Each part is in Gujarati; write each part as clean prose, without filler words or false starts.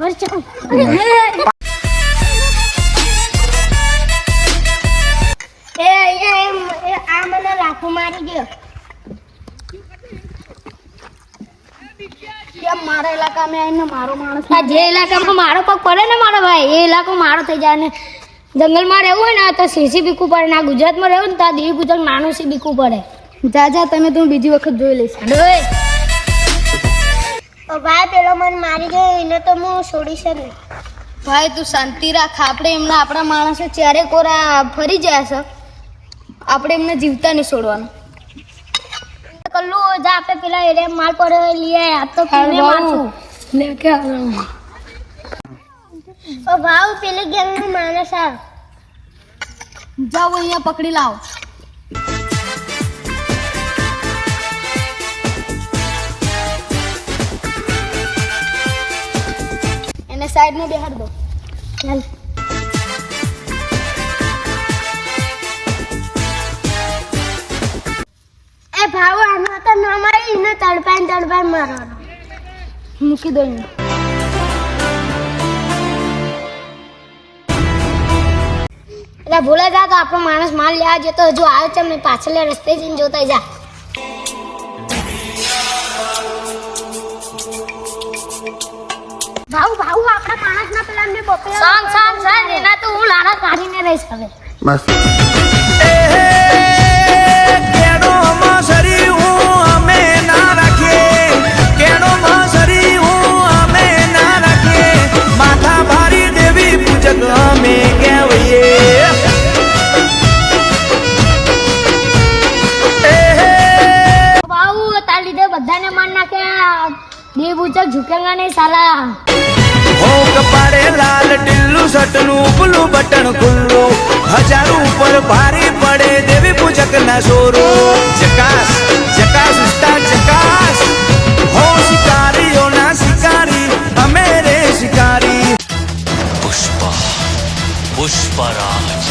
આ મને લાખો મારી ગયો. મારા ઇલાકામાં આવીને મારો માણસ, જે ઇલાકામાં મારો પગ પડે ને મારો ભાઈ, એ ઇલાકો મારો થઈ જાય. ને જંગલમાં રહેવું હોય ને તો સીસી બીકવું પડે, ના ગુજરાતમાં રહેવું ને તો દેવી પૂજક નાનું સી બીકવું પડે. જા તમે તું બીજી વખત જોઈ લઈશ. ભાઈ પેલો મને મારી ગયો, એને તો હું છોડીશ ને. ભાઈ તું શાંતિ રાખ. આપણે એમના આપણા માણસો ચારે કોરા ફરી જાય છે, આપણે એમને જીવતા નહીં છોડવાનું. કલ્લુ જા, આપણે પેલા એરિયા માલ પડ્યો લઈએ. આ તો પીને મારશું લે કે ભાવ પેલી ગેંગનો માણસ આવ. જાઓ અહીંયા પકડી લાવો. એને સાઈડમાં બેહાડ દો. ચાલ એ ભાવ આનો તો ન મારી, એને તડપાઈ મારવાનો. મૂકી દો એને. એટલે ભૂલે જા તો આપણો માણસ માલ લેવા જતો હજુ આવે છે. મેં પાછળ રસ્તે જઈને જોતા જા. ભાવ આપણા માણસ ના પેલા ને બપોર સાંજ એના તો હું લારા કાઢીને રહીશ હવે. બસ બધાને માર નાખે. દેવ પૂજક ઝુકેગા નહીં સાલા. હો કપાળે લાલ ટીલ્લું સટનું પેલું બટન ખુલ્લું, હજારો ઉપર ભારી પડે દેવી પૂજક ના સોરો. જકાસ જકાસ ઉસ્તા જકાસ, હો શિકારીઓ ના શિકારી, અમે રે શિકારી. पुष्पराज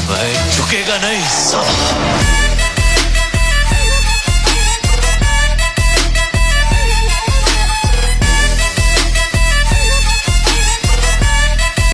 वह झुकेगा नहीं साला.